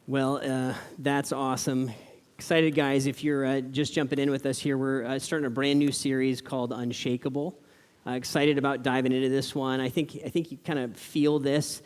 That's awesome. Excited, guys. If you're just jumping in with us here, we're starting a brand new series called Unshakable. Excited about diving into this one. I think you kind of feel this.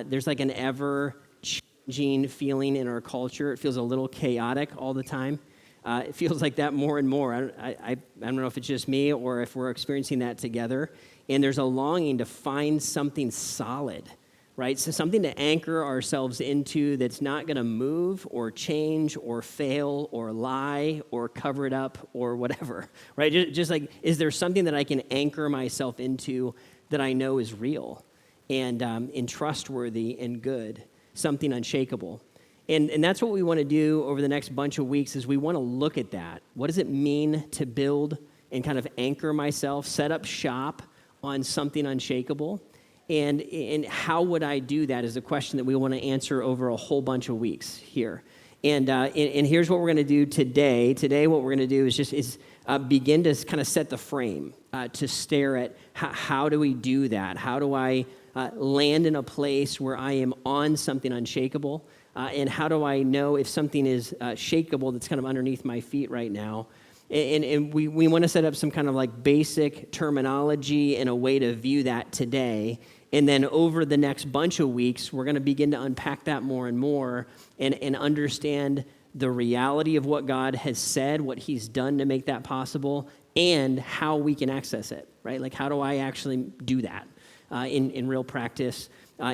There's like an ever-changing feeling in our culture. It feels a little chaotic all the time. It feels like that more and more. I don't know if it's just me or if we're experiencing that together. And there's a longing to find something solid, right? So something to anchor ourselves into that's not going to move or change or fail or lie or cover it up or whatever, right? Just like, is there something that I can anchor myself into that I know is real and trustworthy and good, something unshakable? And that's what we want to do over the next bunch of weeks is we want to look at that. What does it mean to build and kind of anchor myself, set up shop on something unshakable? And how would I do that is a question that we want to answer over a whole bunch of weeks here. And here's what we're going to do today. Today, what we're going to do is begin to kind of set the frame, to stare at how do we do that? How do I land in a place where I am on something unshakable? And how do I know if something is shakeable that's kind of underneath my feet right now? And we want to set up some kind of like basic terminology and a way to view that today. And then over the next bunch of weeks, we're going to begin to unpack that more and more and understand the reality of what God has said, what he's done to make that possible, and how we can access it, right? Like, how do I actually do that in real practice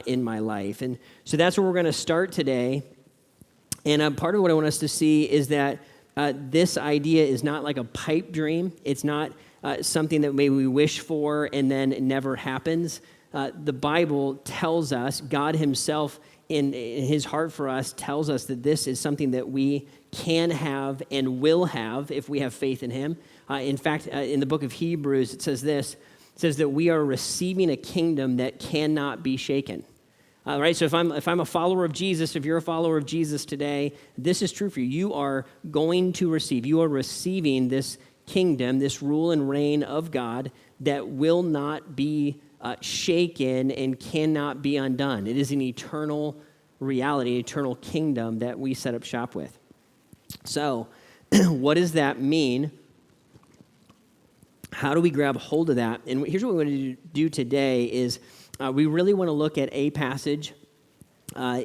in my life? And so that's where we're going to start today. And part of what I want us to see is that this idea is not like a pipe dream. It's not something that maybe we wish for and then it never happens. The Bible tells us, God himself in his heart for us tells us that this is something that we can have and will have if we have faith in him. In fact, in the book of Hebrews, it says this. It says that we are receiving a kingdom that cannot be shaken. Right, so if I'm a follower of Jesus, if you're a follower of Jesus today, this is true for you. You are going to receive, you are receiving this kingdom, this rule and reign of God that will not be shaken and cannot be undone. It is an eternal reality, eternal kingdom that we set up shop with. So, what does that mean? How do we grab hold of that? And here's what we want to do today is we really want to look at a passage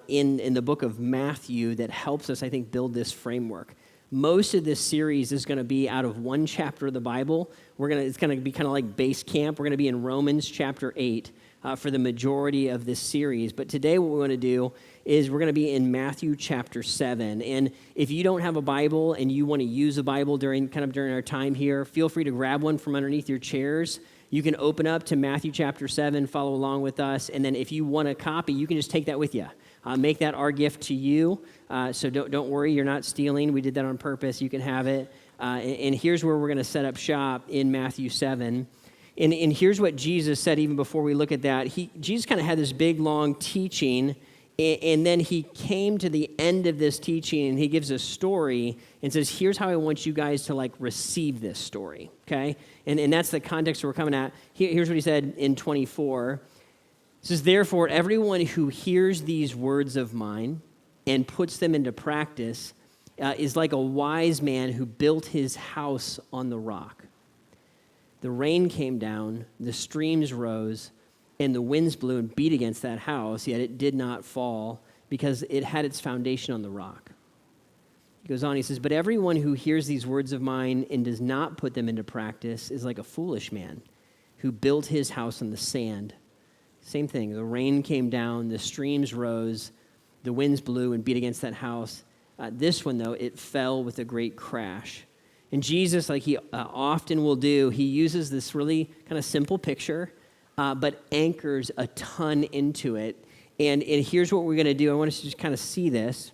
in the book of Matthew that helps us, I think, build this framework. Most of this series is going to be out of one chapter of the Bible. It's going to be kind of like base camp. We're going to be in Romans chapter 8 for the majority of this series. But today what we want to do is we're going to be in Matthew chapter 7. And if you don't have a Bible and you want to use a Bible during our time here, feel free to grab one from underneath your chairs. You can open up to Matthew chapter 7, follow along with us, and then if you want a copy, you can just take that with you. Make that our gift to you, so don't worry, you're not stealing. We did that on purpose. You can have it. And here's where we're going to set up shop in Matthew 7. And here's what Jesus said even before we look at that. Jesus kind of had this big, long teaching, and then he came to the end of this teaching, and he gives a story and says, here's how I want you guys to, like, receive this story, okay? And that's the context we're coming at. Here's what he said in 24. It says, therefore, everyone who hears these words of mine and puts them into practice is like a wise man who built his house on the rock. The rain came down, the streams rose, and the winds blew and beat against that house, yet it did not fall because it had its foundation on the rock. He goes on, he says, but everyone who hears these words of mine and does not put them into practice is like a foolish man who built his house on the sand. Same thing, the rain came down, the streams rose, the winds blew and beat against that house. This one, though, it fell with a great crash. And Jesus, like he often will do, he uses this really kind of simple picture, but anchors a ton into it. And here's what we're going to do. I want us to just kind of see this.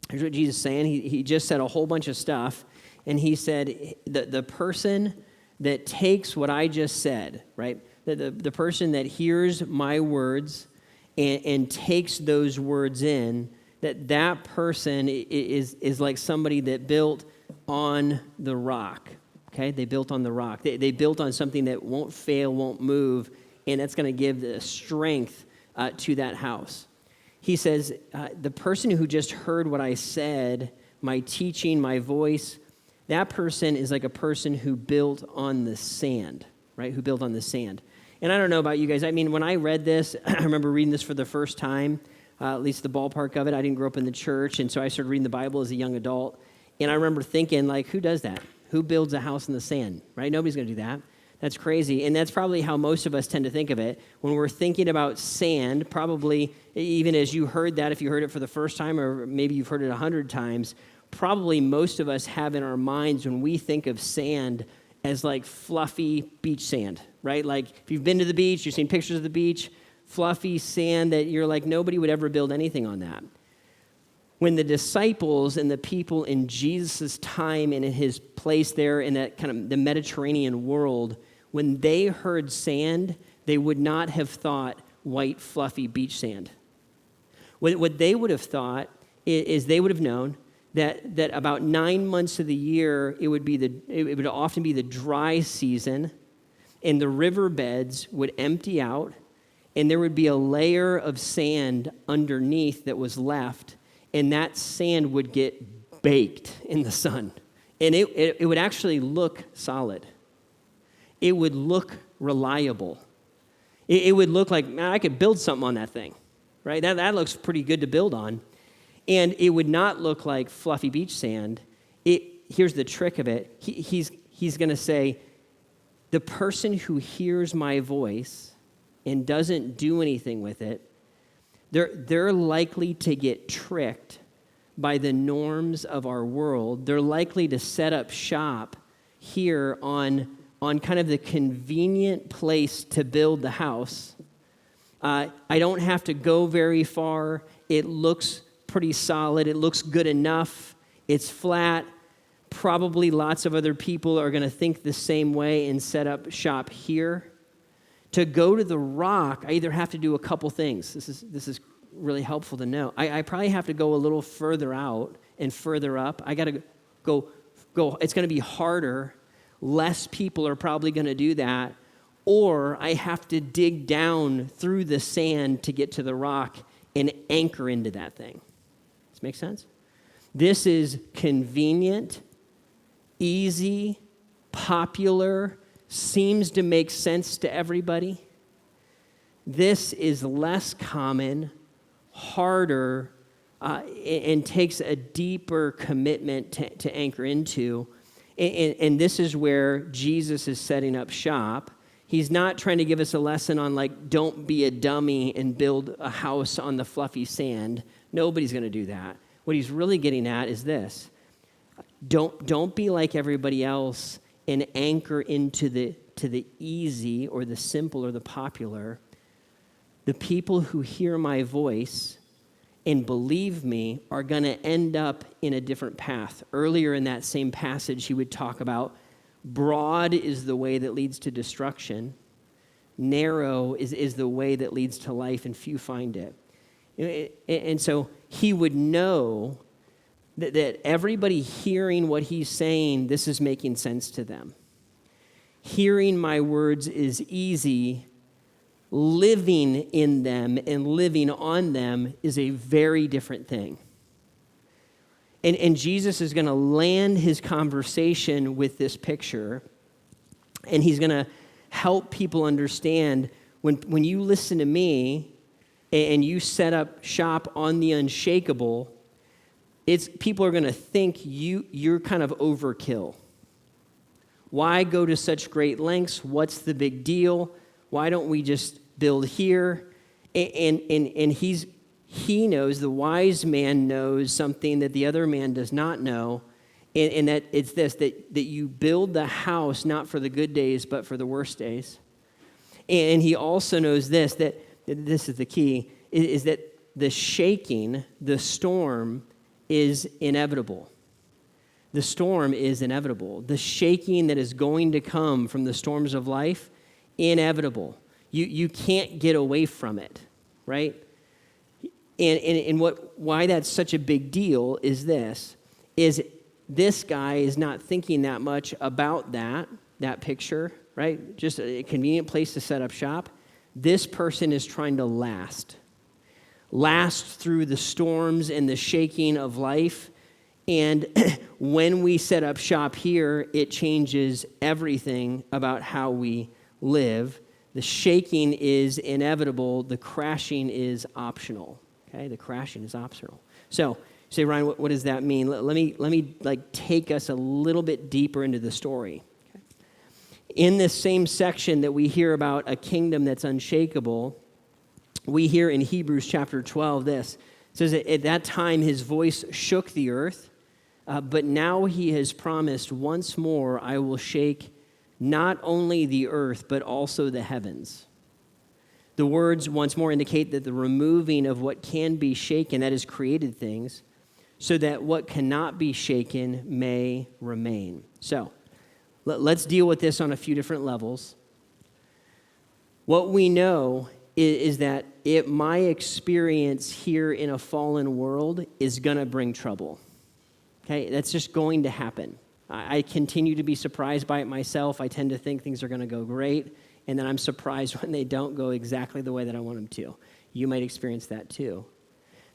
Here's what Jesus is saying. He just said a whole bunch of stuff. And he said, the person that takes what I just said, right? The person that hears my words and takes those words in, that person is like somebody that built on the rock, okay? They built on the rock. They built on something that won't fail, won't move, and that's going to give the strength to that house. he says, the person who just heard what I said, my teaching, my voice, that person is like a person who built on the sand, right? Who built on the sand. And I don't know about you guys. I mean, when I read this, I remember reading this for the first time, at least the ballpark of it. I didn't grow up in the church, and so I started reading the Bible as a young adult. And I remember thinking, like, who does that? Who builds a house in the sand, right? Nobody's going to do that. That's crazy. And that's probably how most of us tend to think of it. When we're thinking about sand, probably even as you heard that, if you heard it for the first time, or maybe you've heard it 100 times, probably most of us have in our minds when we think of sand as like fluffy beach sand, right? Like if you've been to the beach, you've seen pictures of the beach, fluffy sand that you're like, nobody would ever build anything on that. When the disciples and the people in Jesus' time and in his place there in that kind of the Mediterranean world, when they heard sand, they would not have thought white, fluffy beach sand. What they would have thought is they would have known that about 9 months of the year, it would often be the dry season, and the riverbeds would empty out, and there would be a layer of sand underneath that was left, and that sand would get baked in the sun. And it would actually look solid. It would look reliable. It would look like, man, I could build something on that thing, right? That looks pretty good to build on. And it would not look like fluffy beach sand. Here's the trick of it. He's going to say, the person who hears my voice and doesn't do anything with it, they're likely to get tricked by the norms of our world. They're likely to set up shop here on kind of the convenient place to build the house. I don't have to go very far. It looks pretty solid. It looks good enough. It's flat. Probably lots of other people are going to think the same way and set up shop here. To go to the rock, I either have to do a couple things. This is really helpful to know. I probably have to go a little further out and further up. I got to go. It's going to be harder. Less people are probably going to do that. Or I have to dig down through the sand to get to the rock and anchor into that thing. Does this make sense? This is convenient, easy, popular, seems to make sense to everybody. This is less common, harder, and takes a deeper commitment to anchor into. And this is where Jesus is setting up shop. He's not trying to give us a lesson on, like, don't be a dummy and build a house on the fluffy sand. Nobody's going to do that. What he's really getting at is this. Don't be like everybody else and anchor into the easy or the simple or the popular. The people who hear my voice and believe me are going to end up in a different path. Earlier in that same passage, he would talk about broad is the way that leads to destruction. Narrow is the way that leads to life, and few find it. And so he would know that everybody hearing what he's saying, this is making sense to them. Hearing my words is easy. Living in them and living on them is a very different thing. And Jesus is going to land his conversation with this picture, and he's going to help people understand when you listen to me and you set up shop on the unshakable, people are going to think you're kind of overkill. Why go to such great lengths? What's the big deal? Why don't we just build here? And he knows, the wise man knows something that the other man does not know, and that it's this, that you build the house not for the good days, but for the worst days. And he also knows this, that this is the key, is that the shaking, the storm, is inevitable. The storm is inevitable. The shaking that is going to come from the storms of life, inevitable. You can't get away from it, right? And why that's such a big deal is this guy is not thinking that much about that picture, right? Just a convenient place to set up shop. This person is trying to last. last through the storms and the shaking of life. And when we set up shop here, it changes everything about how we live. The shaking is inevitable. The crashing is optional. Okay, the crashing is optional. So, you say, Ryan, what does that mean? Let me like take us a little bit deeper into the story. Okay. In this same section that we hear about a kingdom that's unshakable, we hear in Hebrews chapter 12 this. It says, at that time his voice shook the earth, but now he has promised, once more I will shake not only the earth, but also the heavens. The words once more indicate that the removing of what can be shaken, that is created things, so that what cannot be shaken may remain. So let's deal with this on a few different levels. What we know is that my experience here in a fallen world is going to bring trouble. Okay, that's just going to happen. I continue to be surprised by it myself. I tend to think things are going to go great, and then I'm surprised when they don't go exactly the way that I want them to. You might experience that too.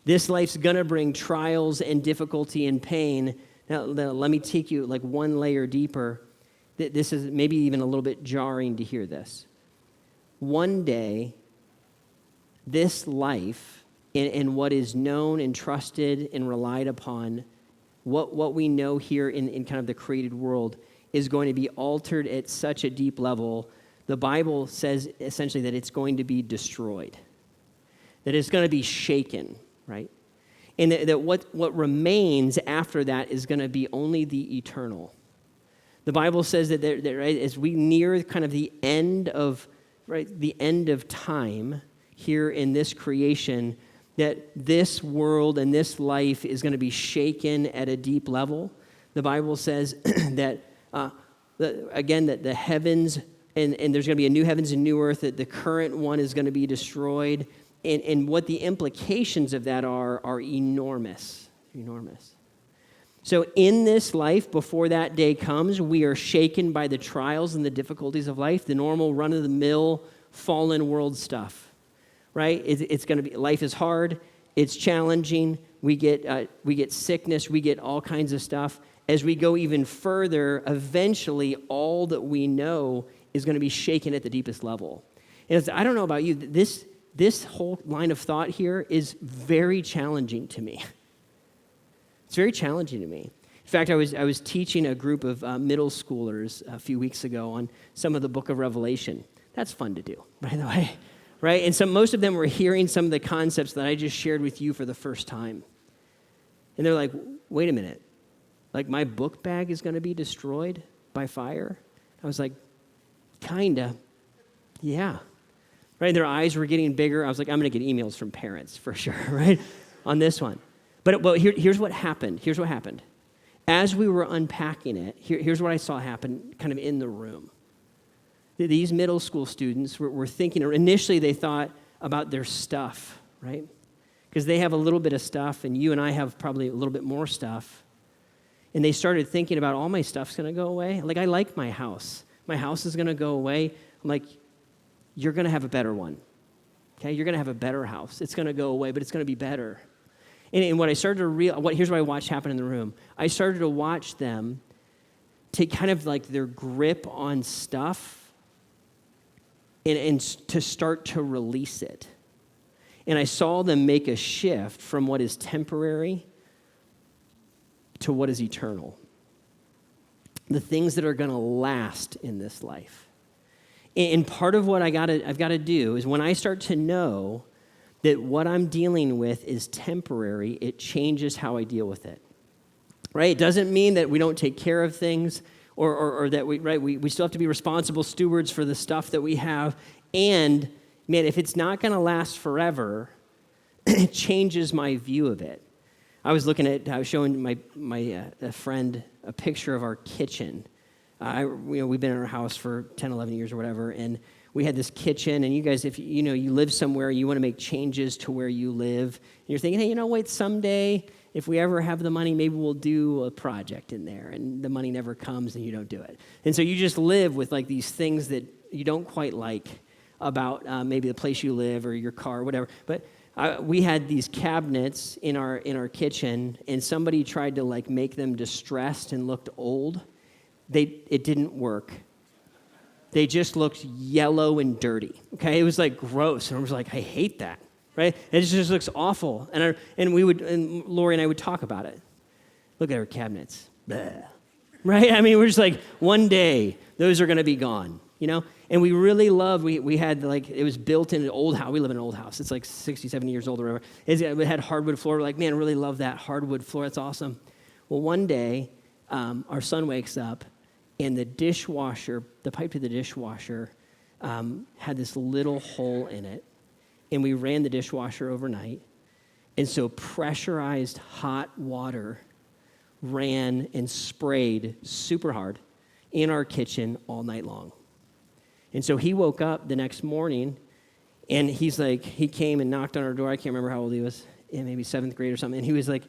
This life's going to bring trials and difficulty and pain. Now, let me take you like one layer deeper. This is maybe even a little bit jarring to hear this. One day, this life and what is known and trusted and relied upon, what we know here in kind of the created world, is going to be altered at such a deep level. The Bible says essentially that it's going to be destroyed, that it's going to be shaken, right? And that what remains after that is going to be only the eternal. The Bible says that right, as we near kind of the end of time here in this creation, that this world and this life is going to be shaken at a deep level. The Bible says that, that the heavens, and there's going to be a new heavens and new earth, that the current one is going to be destroyed. And what the implications of that are enormous, enormous. So in this life, before that day comes, we are shaken by the trials and the difficulties of life, the normal run-of-the-mill fallen world stuff. Right? It's going to be, life is hard, it's challenging, we get sickness, we get all kinds of stuff. As we go even further, eventually all that we know is going to be shaken at the deepest level. And I don't know about you, this whole line of thought here is very challenging to me. It's very challenging to me. In fact, I was teaching a group of middle schoolers a few weeks ago on some of the book of Revelation. That's fun to do, by the way. Right? And most of them were hearing some of the concepts that I just shared with you for the first time. And they're like, wait a minute. Like my book bag is going to be destroyed by fire? I was like, kinda. Yeah. Right? Their eyes were getting bigger. I was like, I'm going to get emails from parents for sure, right? On this one. But here's what happened. Here's what happened. As we were unpacking it, here's what I saw happen kind of in the room. These middle school students were thinking, or initially they thought about their stuff, right? Because they have a little bit of stuff, and you and I have probably a little bit more stuff. And they started thinking about, all my stuff's going to go away. Like, I like my house. My house is going to go away. I'm like, you're going to have a better one, okay? You're going to have a better house. It's going to go away, but it's going to be better. And what I started to realize, here's what I watched happen in the room. I started to watch them take kind of like their grip on stuff and to start to release it. And I saw them make a shift from what is temporary to what is eternal. The things that are going to last in this life. And part of what I've got to do is when I start to know that what I'm dealing with is temporary, it changes how I deal with it. Right? It doesn't mean that we don't take care of things, or that we still have to be responsible stewards for the stuff that we have. And, man, if it's not going to last forever, it changes my view of it. I was showing my friend a picture of our kitchen. We've been in our house for 10, 11 years or whatever, and we had this kitchen, and you guys, if you live somewhere, you want to make changes to where you live, and you're thinking, hey, wait, someday, if we ever have the money, maybe we'll do a project in there, and the money never comes, and you don't do it. And so you just live with like these things that you don't quite like about maybe the place you live or your car or whatever. But We had these cabinets in our kitchen, and somebody tried to like make them distressed and looked old. It didn't work. They just looked yellow and dirty. Okay, it was like gross, and I was like, I hate that. Right? It just looks awful. And Lori and I would talk about it. Look at our cabinets. Bleh. Right? I mean, we're just like, one day those are going to be gone. And we really loved, we had like, it was built in an old house. We live in an old house. It's like 60, 70 years old or whatever. It had hardwood floor. We're like, man, I really love that hardwood floor. That's awesome. Well, one day, our son wakes up, and the pipe to the dishwasher had this little hole in it. And we ran the dishwasher overnight. And so pressurized hot water ran and sprayed super hard in our kitchen all night long. And so he woke up the next morning, and he's like, he came and knocked on our door. I can't remember how old he was, maybe 7th grade or something. And he was like,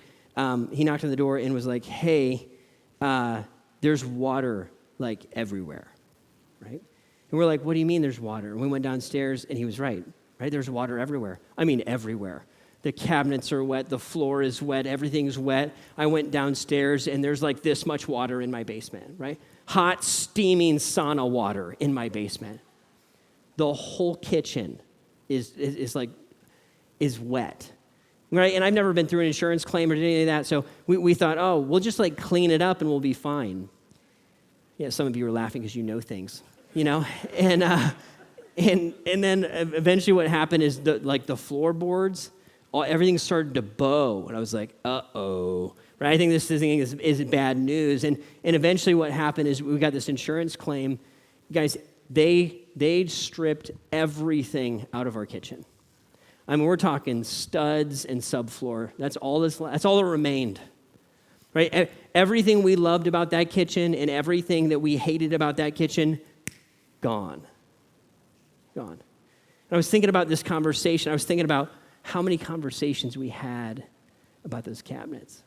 he knocked on the door and was like, hey, there's water like everywhere, right? And we're like, what do you mean there's water? And we went downstairs, and he was right? There's water everywhere. I mean, everywhere. The cabinets are wet. The floor is wet. Everything's wet. I went downstairs, and there's like this much water in my basement, right? Hot, steaming sauna water in my basement. The whole kitchen is wet, right? And I've never been through an insurance claim or any of that, so we thought, oh, we'll just like clean it up and we'll be fine. Yeah, some of you are laughing because you know things, and then eventually what happened is the floorboards, everything started to bow, and I was like, uh-oh. Right? I think this thing is bad news. And eventually what happened is we got this insurance claim. Guys, they stripped everything out of our kitchen. I mean, we're talking studs and subfloor. That's all that remained. Right? Everything we loved about that kitchen and everything that we hated about that kitchen, gone. Gone. And I was thinking about this conversation. I was thinking about how many conversations we had about those cabinets.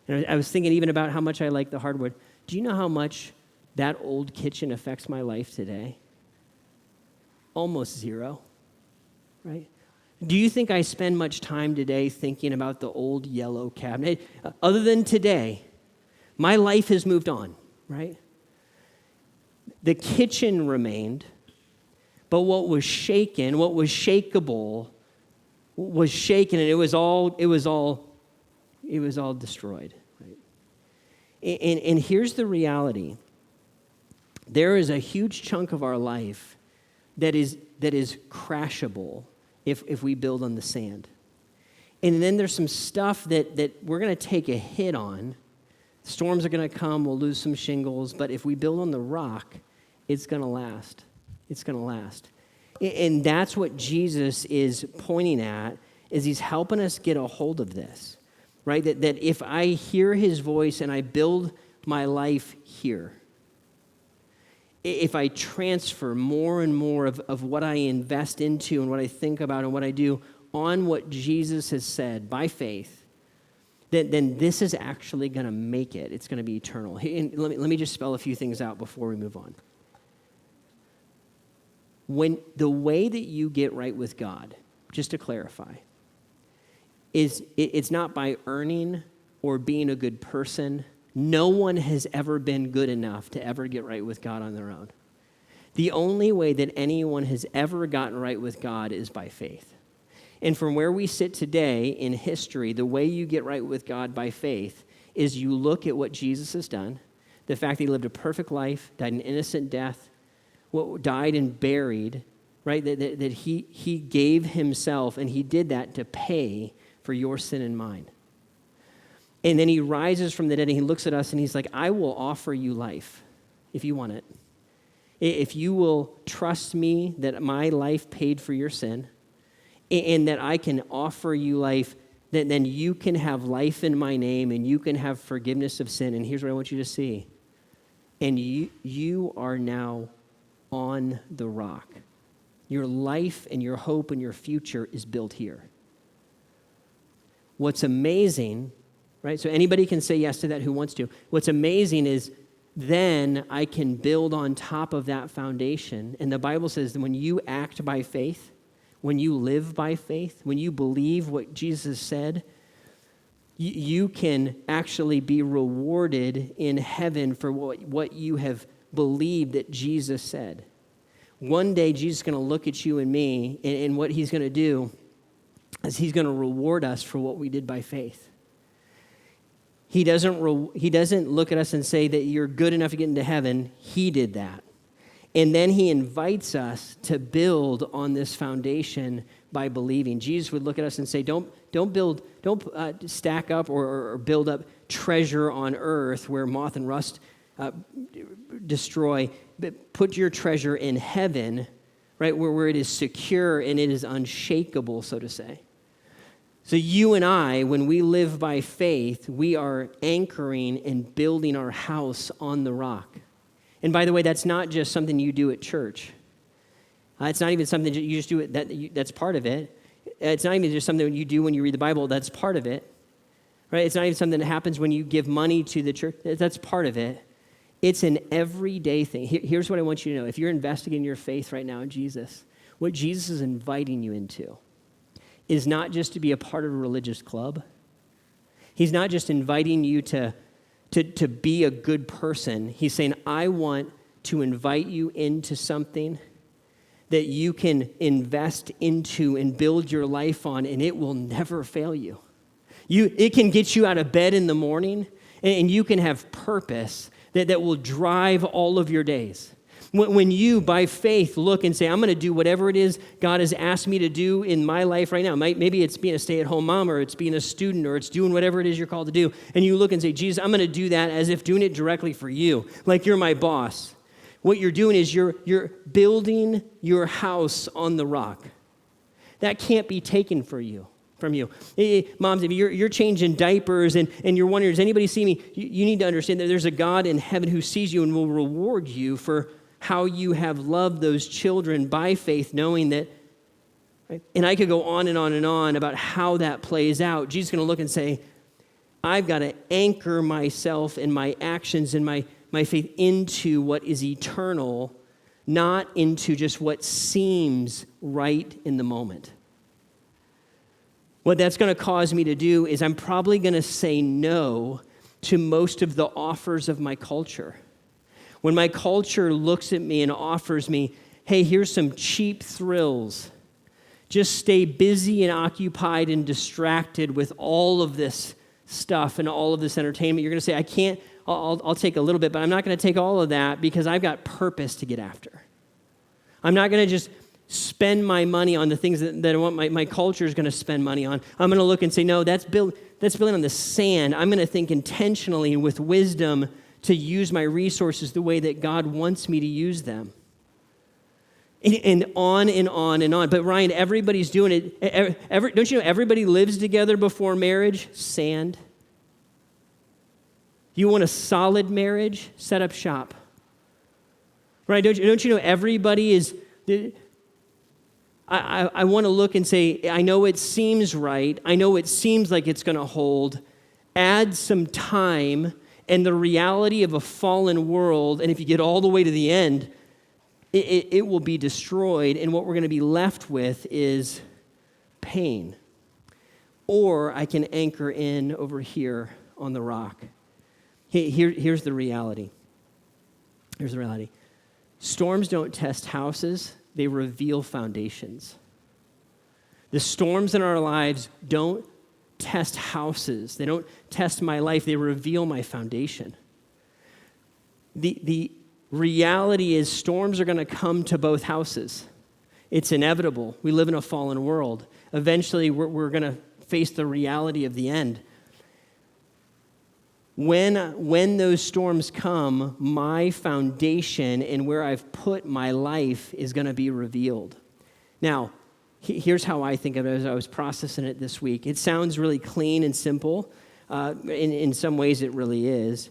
And I was thinking even about how much I like the hardwood. Do you know how much that old kitchen affects my life today? Almost zero, right? Do you think I spend much time today thinking about the old yellow cabinet? Other than today, my life has moved on, right? The kitchen remained, but what was shaken, what was shakeable, was shaken, and it was all destroyed. Right? And here's the reality: there is a huge chunk of our life that is crashable if we build on the sand. And then there's some stuff that we're going to take a hit on. Storms are going to come. We'll lose some shingles. But if we build on the rock, it's going to last. It's going to last. And that's what Jesus is pointing at, is he's helping us get a hold of this, right? That if I hear his voice and I build my life here, if I transfer more and more of what I invest into and what I think about and what I do on what Jesus has said by faith, then this is actually going to make it. It's going to be eternal. And let me just spell a few things out before we move on. When the way that you get right with God, just to clarify, it's not by earning or being a good person. No one has ever been good enough to ever get right with God on their own. The only way that anyone has ever gotten right with God is by faith. And from where we sit today in history, the way you get right with God by faith is you look at what Jesus has done, the fact that he lived a perfect life, died an innocent death, died and buried, right? That he gave himself, and he did that to pay for your sin and mine. And then he rises from the dead, and he looks at us, and he's like, I will offer you life if you want it. If you will trust me that my life paid for your sin, and that I can offer you life, then you can have life in my name, and you can have forgiveness of sin. And here's what I want you to see. And you are now on the rock. Your life and your hope and your future is built here. What's amazing, right? So anybody can say yes to that who wants to. What's amazing is then I can build on top of that foundation. And the Bible says that when you act by faith, when you live by faith, when you believe what Jesus said, you can actually be rewarded in heaven for what you have believed that Jesus said. One day, Jesus is going to look at you and me, and what he's going to do is he's going to reward us for what we did by faith. He doesn't look at us and say that you're good enough to get into heaven. He did that. And then he invites us to build on this foundation by believing. Jesus would look at us and say, don't stack up or build up treasure on earth where moth and rust destroy, but put your treasure in heaven, right, where it is secure and it is unshakable, so to say. So you and I, when we live by faith, we are anchoring and building our house on the rock. And by the way, that's not just something you do at church. It's not even something that you just do that's part of it. It's not even just something you do when you read the Bible. That's part of it. Right? It's not even something that happens when you give money to the church. That's part of it. It's an everyday thing. Here's what I want you to know. If you're investing in your faith right now in Jesus, what Jesus is inviting you into is not just to be a part of a religious club. He's not just inviting you to be a good person. He's saying, I want to invite you into something that you can invest into and build your life on, and it will never fail you. It can get you out of bed in the morning, and you can have purpose that will drive all of your days. When you, by faith, look and say, I'm going to do whatever it is God has asked me to do in my life right now. Maybe it's being a stay-at-home mom, or it's being a student, or it's doing whatever it is you're called to do. And you look and say, Jesus, I'm going to do that as if doing it directly for you, like you're my boss. What you're doing is you're building your house on the rock. That can't be taken from you. Moms, if you're changing diapers and you're wondering, does anybody see me? You need to understand that there's a God in heaven who sees you and will reward you for how you have loved those children by faith, knowing that, right? And I could go on and on and on about how that plays out. Jesus is going to look and say, I've got to anchor myself and my actions and my faith into what is eternal, not into just what seems right in the moment. What that's going to cause me to do is I'm probably going to say no to most of the offers of my culture. When my culture looks at me and offers me, hey, here's some cheap thrills. Just stay busy and occupied and distracted with all of this stuff and all of this entertainment. You're going to say, I'll take a little bit, but I'm not going to take all of that because I've got purpose to get after. I'm not going to just spend my money on the things that I want my culture is going to spend money on. I'm going to look and say, no, that's building on the sand. I'm going to think intentionally with wisdom to use my resources the way that God wants me to use them. And on and on and on. But Ryan, everybody's doing it. Don't you know everybody lives together before marriage? Sand. You want a solid marriage? Set up shop. Right? Don't you know everybody is... I want to look and say, I know it seems right. I know it seems like it's going to hold. Add some time and the reality of a fallen world, and if you get all the way to the end, it will be destroyed, and what we're going to be left with is pain. Or I can anchor in over here on the rock. Here's the reality. Here's the reality. Storms don't test houses. They reveal foundations. The storms in our lives don't test houses. They don't test my life. They reveal my foundation. The reality is storms are going to come to both houses. It's inevitable. We live in a fallen world. Eventually, we're going to face the reality of the end. When those storms come, my foundation and where I've put my life is going to be revealed. Now, here's how I think of it as I was processing it this week. It sounds really clean and simple. In some ways, it really is.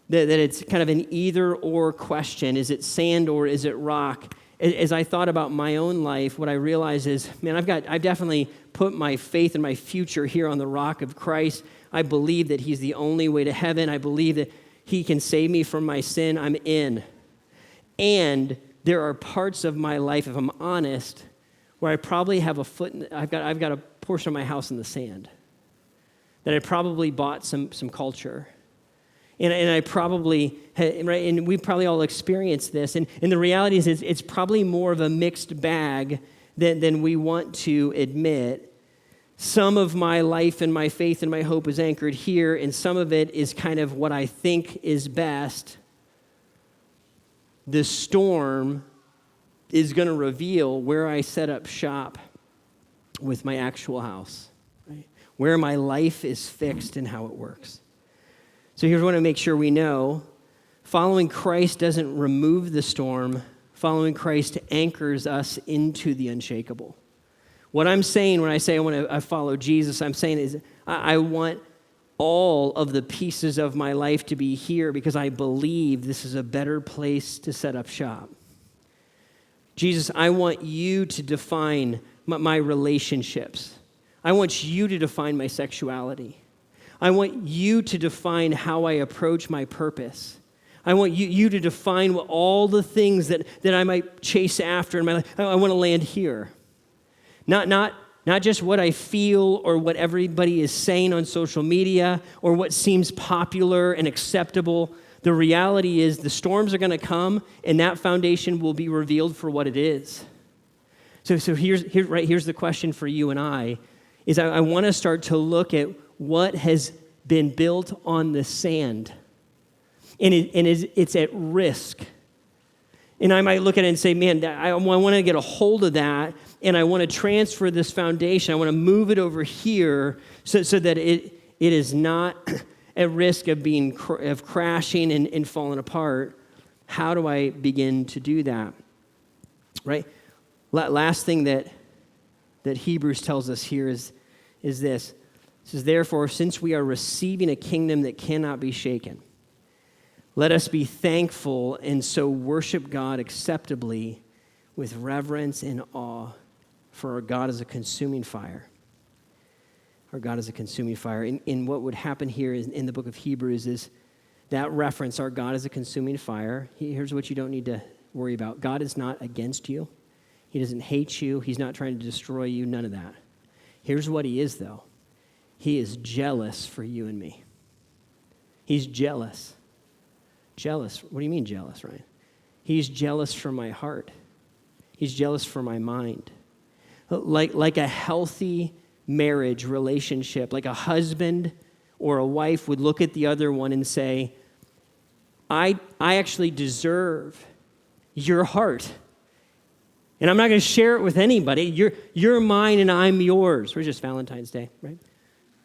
That it's kind of an either-or question. Is it sand or is it rock? As I thought about my own life, what I realized is, man, I've definitely put my faith and my future here on the rock of Christ. I believe that he's the only way to heaven. I believe that he can save me from my sin. I'm in. And there are parts of my life, if I'm honest, where I probably have I've got a portion of my house in the sand, that I probably bought some culture. And I probably, right, and we probably all experienced this. And the reality is it's probably more of a mixed bag than we want to admit. Some of my life and my faith and my hope is anchored here, and some of it is kind of what I think is best. The storm is going to reveal where I set up shop with my actual house, right? Where my life is fixed and how it works. So here's what I want to make sure we know. Following Christ doesn't remove the storm. Following Christ anchors us into the unshakable. What I'm saying when I say I follow Jesus, I'm saying is I want all of the pieces of my life to be here because I believe this is a better place to set up shop. Jesus, I want you to define my relationships. I want you to define my sexuality. I want you to define how I approach my purpose. I want you to define all the things that I might chase after in my life. I want to land here. Not just what I feel or what everybody is saying on social media or what seems popular and acceptable. The reality is the storms are going to come and that foundation will be revealed for what it is. So here's the question for you and I, is I want to start to look at what has been built on the sand. And it's at risk. And I might look at it and say, man, I want to get a hold of that, and I want to transfer this foundation. I want to move it over here so that it is not at risk of crashing and falling apart. How do I begin to do that? Right? Last thing that Hebrews tells us here is this. It says, therefore, since we are receiving a kingdom that cannot be shaken, let us be thankful and so worship God acceptably with reverence and awe, for our God is a consuming fire. Our God is a consuming fire. And what would happen here in the book of Hebrews is that reference, our God is a consuming fire. Here's what you don't need to worry about. God is not against you. He doesn't hate you. He's not trying to destroy you, none of that. Here's what he is, though. He is jealous for you and me. He's jealous. Jealous. What do you mean jealous, right? He's jealous for my heart. He's jealous for my mind. Like a healthy marriage relationship, like a husband or a wife would look at the other one and say, I actually deserve your heart. And I'm not going to share it with anybody. You're mine and I'm yours. We're just Valentine's Day, right?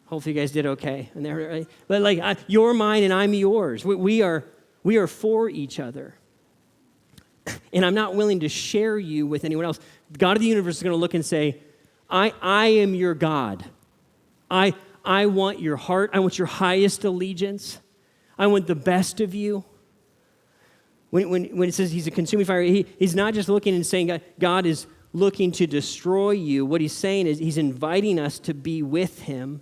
Hopefully you guys did okay. And right? But you're mine and I'm yours. We are for each other. And I'm not willing to share you with anyone else. God of the universe is going to look and say, I am your God. I want your heart. I want your highest allegiance. I want the best of you. When it says he's a consuming fire, he's not just looking and saying God is looking to destroy you. What he's saying is he's inviting us to be with him.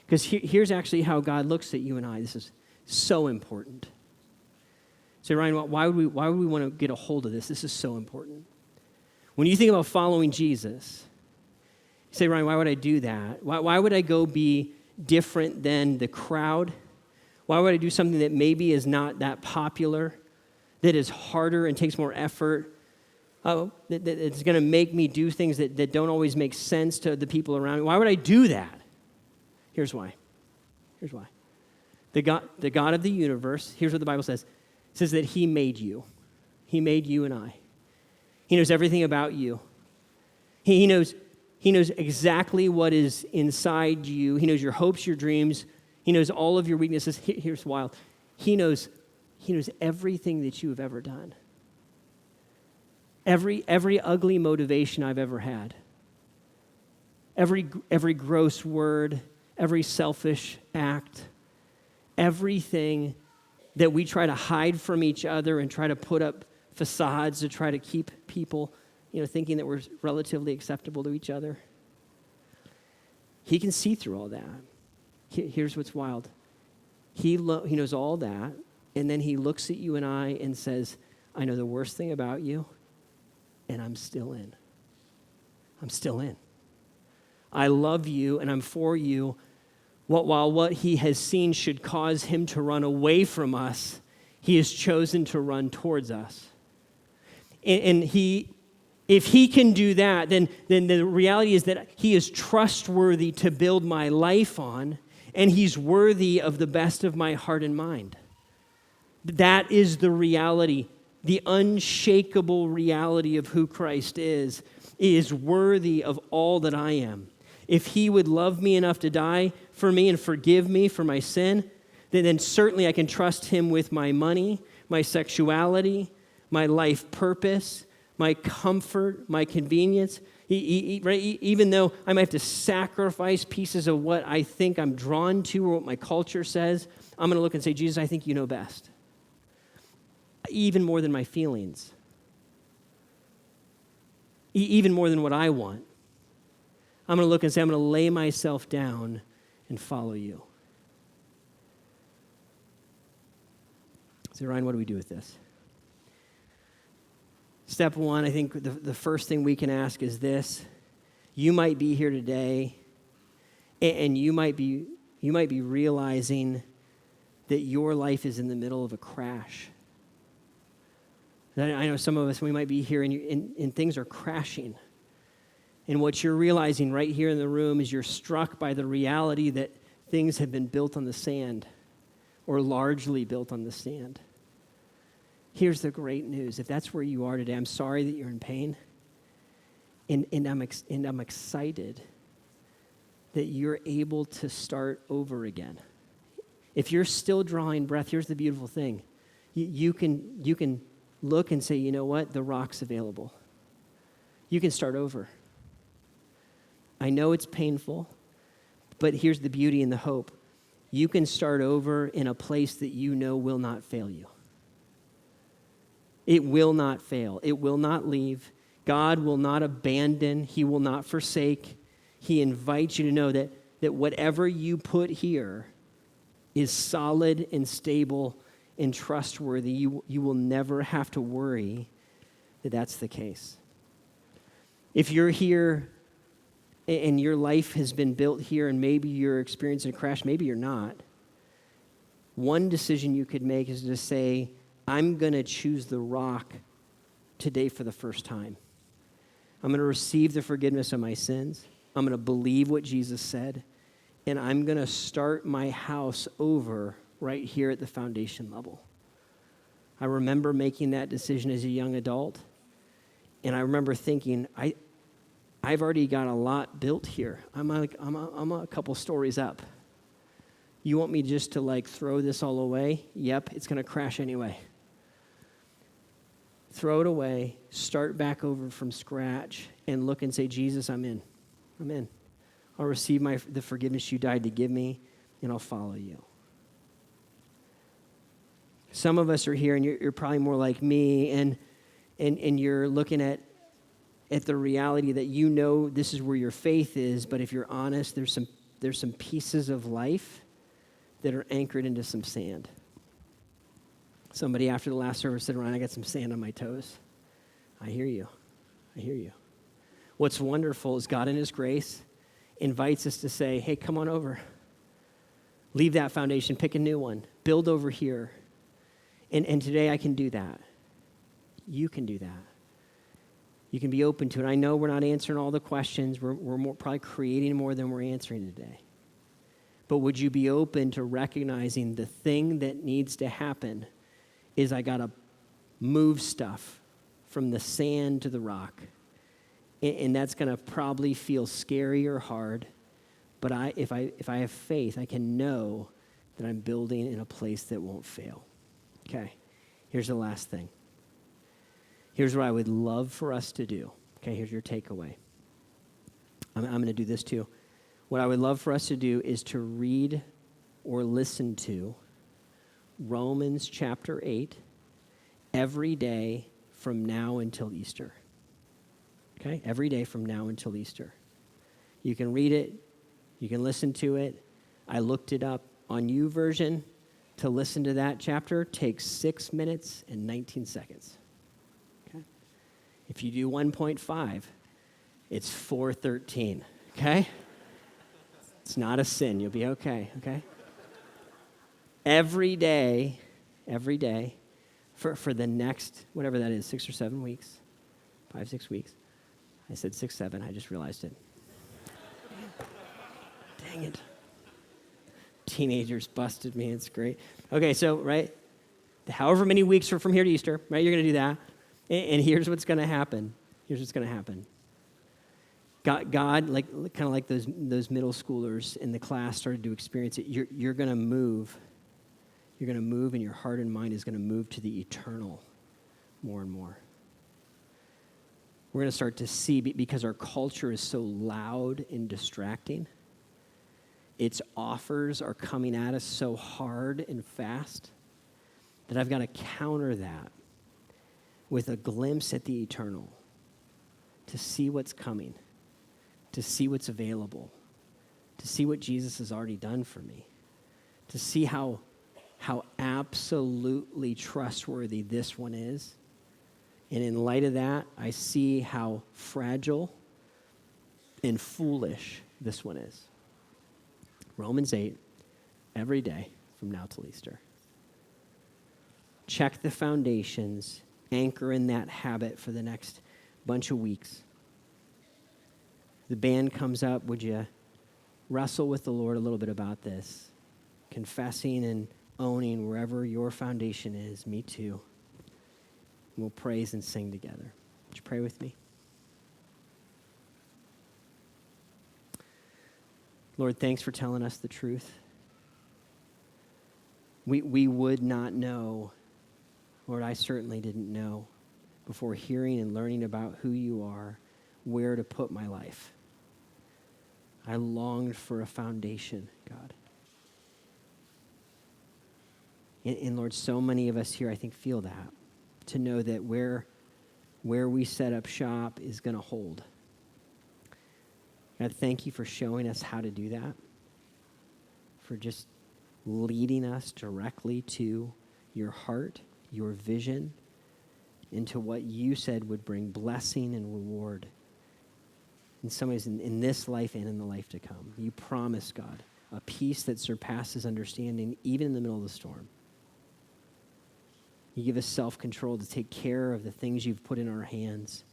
Because here's actually how God looks at you and I. This is so important. So Ryan, why would we want to get a hold of this? This is so important. When you think about following Jesus, you say, Ryan, why would I do that? Why would I go be different than the crowd? Why would I do something that maybe is not that popular, that is harder and takes more effort? That it's going to make me do things that don't always make sense to the people around me. Why would I do that? Here's why. The God of the universe, here's what the Bible says. It says that he made you. He made you and I. He knows everything about you. He knows exactly what is inside you. He knows your hopes, your dreams. He knows all of your weaknesses. Here's wild. He knows everything that you have ever done. Every ugly motivation I've ever had. Every gross word, every selfish act, everything that we try to hide from each other and try to put up facades to try to keep people, thinking that we're relatively acceptable to each other. He can see through all that. Here's what's wild. He knows all that, and then he looks at you and I and says, I know the worst thing about you, and I'm still in. I'm still in. I love you and I'm for you. While what he has seen should cause him to run away from us, he has chosen to run towards us. And if he can do that, then the reality is that he is trustworthy to build my life on, and he's worthy of the best of my heart and mind. That is the reality, the unshakable reality of who Christ is. He is worthy of all that I am. If he would love me enough to die for me and forgive me for my sin, then certainly I can trust him with my money, my sexuality, my life purpose, my comfort, my convenience. Even though I might have to sacrifice pieces of what I think I'm drawn to or what my culture says, I'm going to look and say, Jesus, I think you know best. Even more than my feelings. Even more than what I want. I'm going to look and say, I'm going to lay myself down and follow you. So, Ryan, what do we do with this? Step one, I think the first thing we can ask is this. You might be here today, and you might be realizing that your life is in the middle of a crash. I know some of us, we might be here, and things are crashing. And what you're realizing right here in the room is you're struck by the reality that things have been built on the sand, or largely built on the sand. Here's the great news. If that's where you are today, I'm sorry that you're in pain. And I'm excited that you're able to start over again. If you're still drawing breath, here's the beautiful thing. You can look and say, you know what? The rock's available. You can start over. I know it's painful, but here's the beauty and the hope. You can start over in a place that you know will not fail you. It will not fail. It will not leave. God will not abandon. He will not forsake. He invites you to know that whatever you put here is solid and stable and trustworthy. You will never have to worry that that's the case. If you're here and your life has been built here and maybe you're experiencing a crash, maybe you're not, one decision you could make is to say, I'm going to choose the rock today for the first time. I'm going to receive the forgiveness of my sins. I'm going to believe what Jesus said. And I'm going to start my house over right here at the foundation level. I remember making that decision as a young adult. And I remember thinking, I've already got a lot built here. I'm a couple stories up. You want me just to throw this all away? Yep, it's going to crash anyway. Throw it away, start back over from scratch, and look and say, Jesus, I'm in. I'm in. I'll receive the forgiveness you died to give me, and I'll follow you. Some of us are here, and you're probably more like me, and you're looking at the reality that you know this is where your faith is, but if you're honest, there's some pieces of life that are anchored into some sand. Somebody after the last service said, Ryan, I got some sand on my toes. I hear you. I hear you. What's wonderful is God in his grace invites us to say, hey, come on over. Leave that foundation, pick a new one, build over here. And today I can do that. You can do that. You can be open to it. I know we're not answering all the questions. We're probably creating more than we're answering today. But would you be open to recognizing the thing that needs to happen is I got to move stuff from the sand to the rock. And that's going to probably feel scary or hard. But if I have faith, I can know that I'm building in a place that won't fail. Okay, here's the last thing. Here's what I would love for us to do. Okay, here's your takeaway. I'm going to do this too. What I would love for us to do is to read or listen to Romans chapter 8 every day from now until Easter. Okay, every day from now until Easter. You can read it. You can listen to it. I looked it up on YouVersion. To listen to that chapter takes 6 minutes and 19 seconds. Okay? If you do 1.5, It's 4:13, okay? It's not a sin. You'll be okay, okay? Every day, for the next, whatever that is, 6 or 7 weeks, 5, 6 weeks. I said 6, 7. I just realized it. Dang it. Teenagers busted me. It's great. Okay, so, right, however many weeks from here to Easter, right, you're going to do that. And here's what's going to happen. God, like kind of like those middle schoolers in the class started to experience it. You're going to move. You're going to move, and your heart and mind is going to move to the eternal more and more. We're going to start to see, because our culture is so loud and distracting, its offers are coming at us so hard and fast that I've got to counter that with a glimpse at the eternal, to see what's coming, to see what's available, to see what Jesus has already done for me, to see how absolutely trustworthy this one is. And in light of that, I see how fragile and foolish this one is. Romans 8, every day from now till Easter. Check the foundations, anchor in that habit for the next bunch of weeks. The band comes up. Would you wrestle with the Lord a little bit about this? Confessing and owning wherever your foundation is, me too. We'll praise and sing together. Would you pray with me? Lord, thanks for telling us the truth. We would not know, Lord, I certainly didn't know before hearing and learning about who you are, where to put my life. I longed for a foundation, God. And Lord, so many of us here, I think, feel that, to know that where we set up shop is going to hold. God, thank you for showing us how to do that, for just leading us directly to your heart, your vision, into what you said would bring blessing and reward in some ways in this life and in the life to come. You promise, God, a peace that surpasses understanding even in the middle of the storm. You give us self-control to take care of the things you've put in our hands,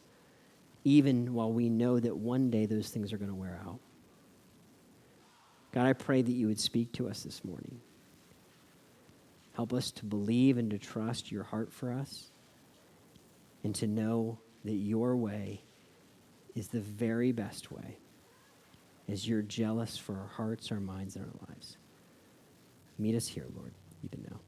even while we know that one day those things are going to wear out. God, I pray that you would speak to us this morning. Help us to believe and to trust your heart for us, and to know that your way is the very best way, as you're jealous for our hearts, our minds, and our lives. Meet us here, Lord, even now.